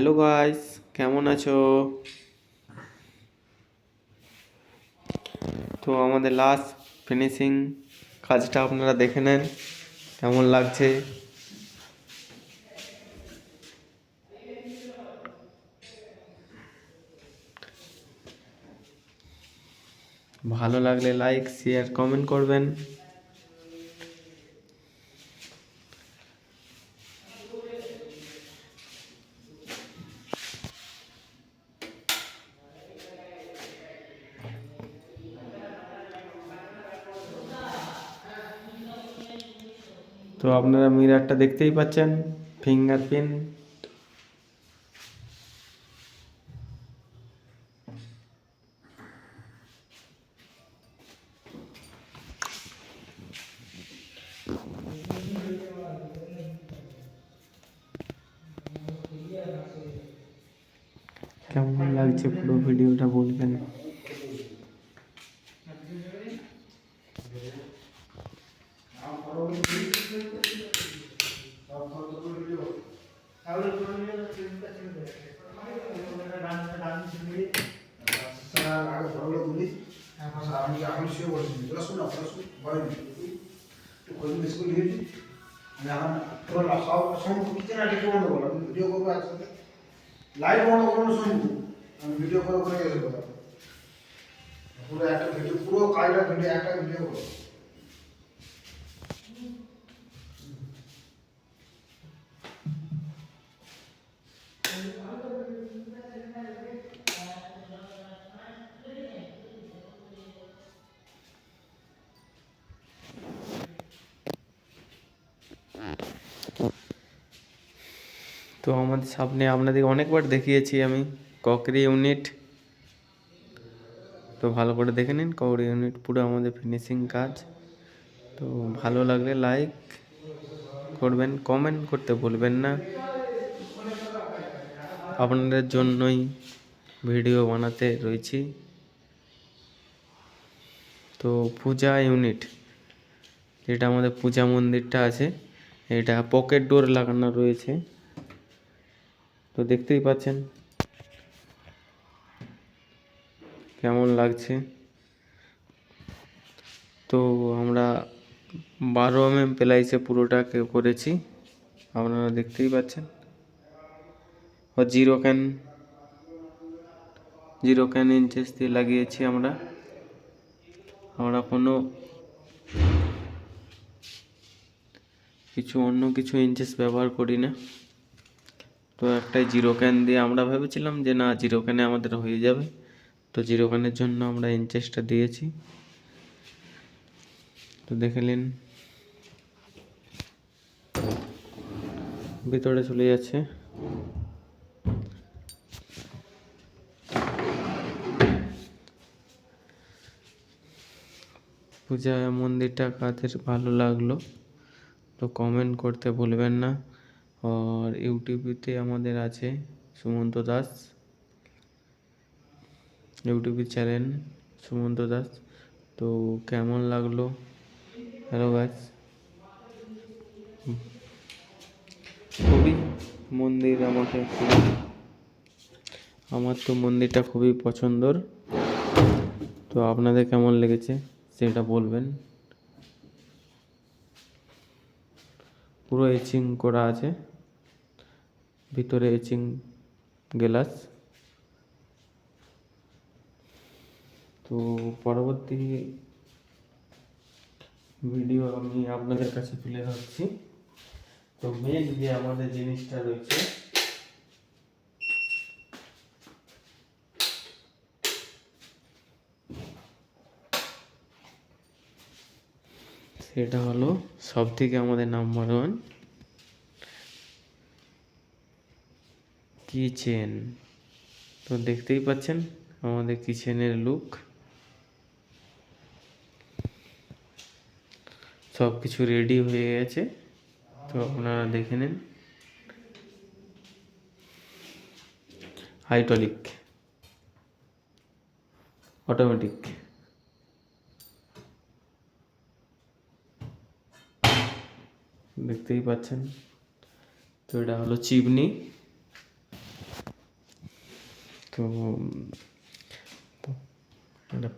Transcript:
Hello guys, কেমন আছো? তো আমাদের লাস্ট ফিনিশিং কাজটা আপনারা দেখে নেন কেমন লাগছে। ভালো লাগলে লাইক শেয়ার কমেন্ট করবেন। তো আপনারা মিররটা দেখতেই পাচ্ছেন, ফিঙ্গারপ্রিন্ট। কেমন লাগছে পুরো ভিডিওটা বলবেন। আমি এখন শুয়ে বলছি তোরা শোনা বলেনি একটু খোঁজ স্কুল দিয়েছি আমি এখন তোরা সব সমস্ত কিছু না ডেকে বন্ধ করো আমি ভিডিও করবো একসাথে লাইভ বন্ধ করবো শুনবো আমি ভিডিও করে করে এসে করবো পুরো একটা ভিডিও পুরো কাজটা ভিডিও একটা ভিডিও করবো তো আমাদের সামনে আপনাদের অনেকবার দেখিয়েছি আমি ককরি ইউনিট। তো ভালো করে দেখে নিন ককরি ইউনিট পুরো আমাদের ফিনিশিং কাজ। তো ভালো লাগলে লাইক করবেন, কমেন্ট করতে ভুলবেন না। আপনাদের জন্যই ভিডিও বানাতে রয়েছি। তো পূজা ইউনিট, যেটা আমাদের পূজা মন্দিরটা আছে, এটা পকেট ডোর লাগানো রয়েছে। তো দেখতেই পাচ্ছেন কেমন লাগছে। তো আমরা 12 mm প্লাইসে পুরোটাকে করেছি, আপনারা দেখতেই পাচ্ছেন। ও জিরো ক্যান ইঞ্চেস দিয়ে লাগিয়েছি আমরা কোনো অন্য কিছু ইঞ্চেস ব্যবহার করি না। তো একটাই জিরো ক্যান দিয়ে আমরা ভেবেছিলাম যে না, জিরো ক্যানে আমাদের হয়ে যাবে। তো জিরো ক্যানের জন্য আমরা ইঞ্চেসটা দিয়েছি। তো দেখে নিন ভিতরে চলে যাচ্ছে। পূজা মন্দিরটা কাদের ভালো লাগলো তো কমেন্ট করতে ভুলবেন না। আর ইউটিউবেতে আমাদের আছে সুমন্ত দাস, ইউটিউবের চ্যানেল সুমন্ত দাস। তো কেমন লাগলো? হ্যালো গাইস, খুবই মন্দির আমার তো মন্দিরটা খুবই পছন্দর। তো আপনাদের কেমন লেগেছে সেটা বলবেন। পুরো এচিং করা আছে, ভিতরে এচিং গ্লাস। তো পরবর্তী ভিডিও আমি আপনাদের কাছে তুলে ধরছি। তো মেন যে আমাদের জিনিসটা রয়েছে, সেটা হলো সব থেকে আমাদের নাম্বার 1 কিচেন। তো দেখতেই পাচ্ছেন আমাদের কিচেনের লুক, সব কিছু রেডি হয়ে গেছে। তো আপনারা দেখে নিন। হাইড্রোলিক, অটোমেটিক, দেখতেই পাচ্ছেন। তো এটা হলো চিমনি, তো একটা